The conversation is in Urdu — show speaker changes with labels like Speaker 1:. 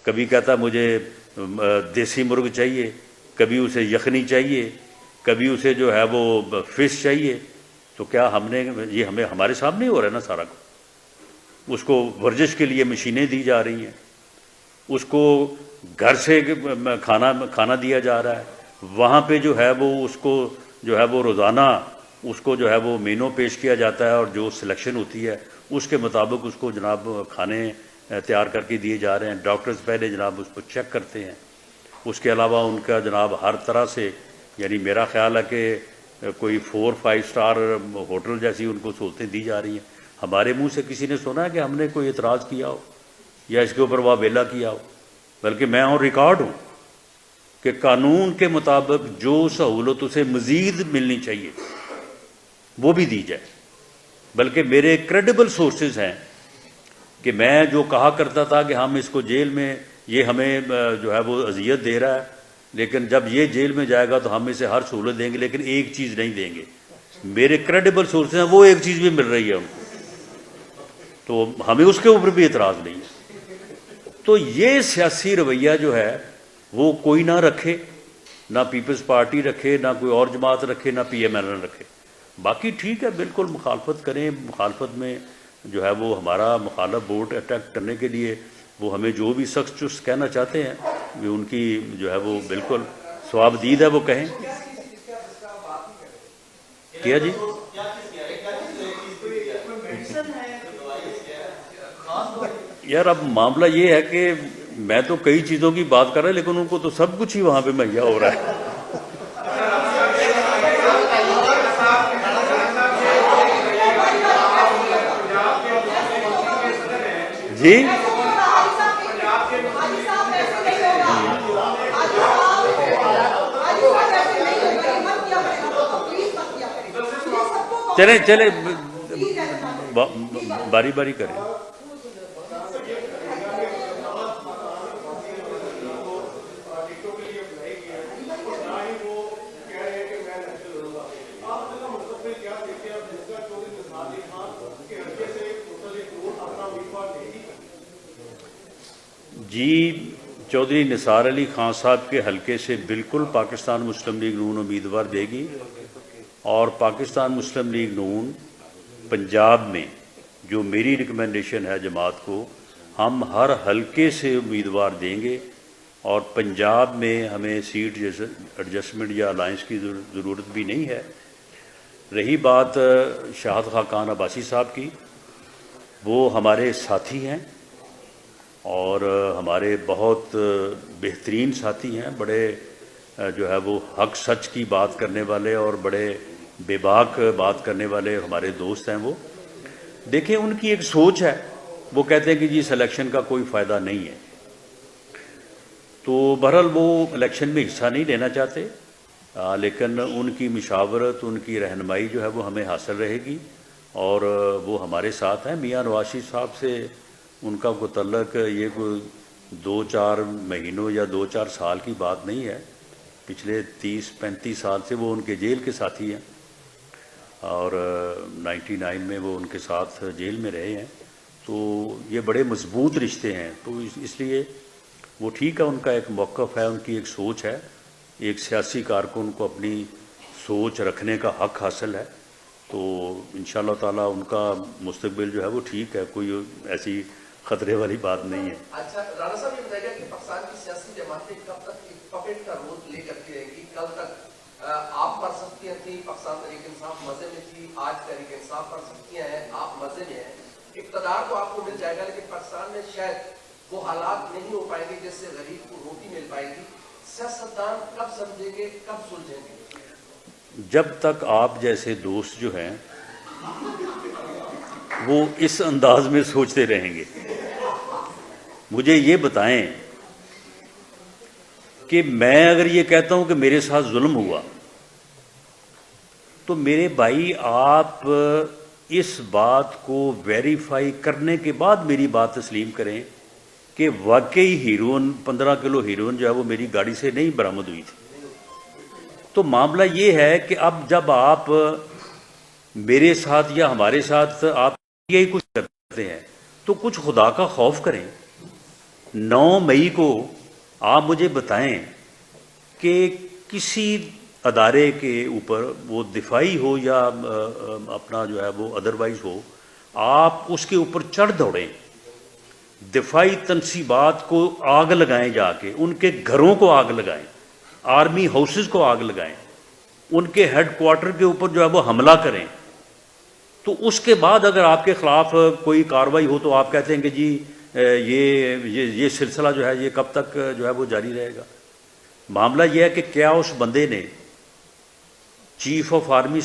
Speaker 1: کبھی کہتا ہے مجھے دیسی مرغ چاہیے، کبھی اسے یخنی چاہیے، کبھی اسے جو ہے وہ فش چاہیے. تو کیا ہم نے یہ ہمارے سامنے ہی ہو رہا ہے نا سارا کو. اس کو ورزش کے لیے مشینیں دی جا رہی ہیں، اس کو گھر سے کھانا دیا جا رہا ہے، وہاں پہ جو ہے وہ اس کو جو ہے وہ روزانہ اس کو جو ہے وہ مینو پیش کیا جاتا ہے، اور جو سلیکشن ہوتی ہے اس کے مطابق اس کو جناب کھانے تیار کر کے دیے جا رہے ہیں. ڈاکٹرز پہلے جناب اس کو چیک کرتے ہیں. اس کے علاوہ ان کا جناب ہر طرح سے، یعنی میرا خیال ہے کہ کوئی 4-5 اسٹار ہوٹل جیسی ان کو سہولتیں دی جا رہی ہیں. ہمارے منہ سے کسی نے سنا ہے کہ ہم نے کوئی اعتراض کیا ہو یا اس کے اوپر واویلا کیا ہو؟ بلکہ میں آن ریکارڈ ہوں کہ قانون کے مطابق جو سہولت اسے مزید ملنی چاہیے وہ بھی دی جائے. بلکہ میرے کریڈیبل سورسز ہیں کہ میں جو کہا کرتا تھا کہ ہم اس کو جیل میں، یہ ہمیں جو ہے وہ اذیت دے رہا ہے، لیکن جب یہ جیل میں جائے گا تو ہم اسے ہر سہولت دیں گے، لیکن ایک چیز نہیں دیں گے. میرے کریڈیبل سورسز ہیں، وہ ایک چیز بھی مل رہی ہے ان کو، تو ہمیں اس کے اوپر بھی اعتراض نہیں ہے. تو یہ سیاسی رویہ جو ہے وہ کوئی نہ رکھے، نہ پیپلز پارٹی رکھے، نہ کوئی اور جماعت رکھے، نہ پی ایم ایل رکھے. باقی ٹھیک ہے، بالکل مخالفت کریں. مخالفت میں جو ہے وہ ہمارا مخالف ووٹ اٹیک کرنے کے لیے وہ ہمیں جو بھی سخت چست کہنا چاہتے ہیں وہ ان کی جو ہے وہ بالکل ثوابدید ہے، وہ کہیں. کیا جی؟ یار اب معاملہ یہ ہے کہ میں تو کئی چیزوں کی بات کر رہا ہوں، لیکن ان کو تو سب کچھ ہی وہاں پہ مہیا ہو رہا ہے. جی چلیں باری باری کریں. جی، چودھری نثار علی خان صاحب کے حلقے سے بالکل پاکستان مسلم لیگ نون امیدوار دے گی، اور پاکستان مسلم لیگ نون پنجاب میں جو میری ریکمنڈیشن ہے جماعت کو، ہم ہر حلقے سے امیدوار دیں گے، اور پنجاب میں ہمیں سیٹ ایڈجسٹمنٹ یا الائنس کی ضرورت بھی نہیں ہے. رہی بات شاہد خاقان عباسی صاحب کی، وہ ہمارے ساتھی ہیں اور ہمارے بہت بہترین ساتھی ہیں، بڑے جو ہے وہ حق سچ کی بات کرنے والے اور بڑے بے باک بات کرنے والے ہمارے دوست ہیں. وہ دیکھیں ان کی ایک سوچ ہے، وہ کہتے ہیں کہ جی سلیکشن کا کوئی فائدہ نہیں ہے، تو بہرحال وہ الیکشن میں حصہ نہیں لینا چاہتے، لیکن ان کی مشاورت، ان کی رہنمائی جو ہے وہ ہمیں حاصل رہے گی، اور وہ ہمارے ساتھ ہیں. میاں نواز شریف صاحب سے ان کا کوئی تعلق یہ کوئی 2-4 مہینوں یا 2-4 سال کی بات نہیں ہے. پچھلے 30-35 سال سے وہ ان کے جیل کے ساتھی ہیں، اور 99 میں وہ ان کے ساتھ جیل میں رہے ہیں. تو یہ بڑے مضبوط رشتے ہیں، تو اس لیے وہ ٹھیک ہے، ان کا ایک موقف ہے، ان کی ایک سوچ ہے. ایک سیاسی کارکن کو اپنی سوچ رکھنے کا حق حاصل ہے، تو انشاءاللہ تعالیٰ ان کا مستقبل جو ہے وہ ٹھیک ہے، کوئی ایسی خطرے والی بات نہیں ہے.
Speaker 2: اچھا رانا صاحب، یہ بتائیے کہ پاکستان کی سیاسی جماعتیں کب تک ایک پپیٹ کا رول لے کر کے رہیں گی؟ کل تک آپ پڑھ سکتی تھیں، پاکستان تحریک انصاف مزے میں تھی، آج تحریک انصاف پڑھ سکتی ہیں، آپ مزے میں ہیں. اقتدار تو آپ کو مل جائے گا، لیکن پاکستان میں شاید وہ حالات نہیں ہو پائیں گے جس سے غریب کو روٹی مل پائے گی. سیاستدان کب سمجھیں گے، کب سلجھیں گے؟
Speaker 1: جب تک آپ جیسے دوست جو ہیں وہ اس انداز میں سوچتے رہیں گے. مجھے یہ بتائیں کہ میں اگر یہ کہتا ہوں کہ میرے ساتھ ظلم ہوا، تو میرے بھائی آپ اس بات کو ویریفائی کرنے کے بعد میری بات تسلیم کریں کہ واقعی ہیروئن 15 کلو ہیروئن جو ہے وہ میری گاڑی سے نہیں برآمد ہوئی تھی. تو معاملہ یہ ہے کہ اب جب آپ میرے ساتھ یا ہمارے ساتھ آپ یہی کچھ کرتے ہیں تو کچھ خدا کا خوف کریں. 9 مئی کو آپ مجھے بتائیں کہ کسی ادارے کے اوپر وہ دفاعی ہو یا اپنا جو ہے وہ ادروائز ہو، آپ اس کے اوپر چڑھ دوڑیں، دفاعی تنصیبات کو آگ لگائیں، جا کے ان کے گھروں کو آگ لگائیں، آرمی ہاؤسز کو آگ لگائیں، ان کے ہیڈ کوارٹر کے اوپر جو ہے وہ حملہ کریں، تو اس کے بعد اگر آپ کے خلاف کوئی کارروائی ہو تو آپ کہتے ہیں کہ جی یہ سلسلہ جو ہے یہ کب تک جو ہے وہ جاری رہے گا؟ معاملہ یہ ہے کہ کیا اس بندے نے چیف آف آرمی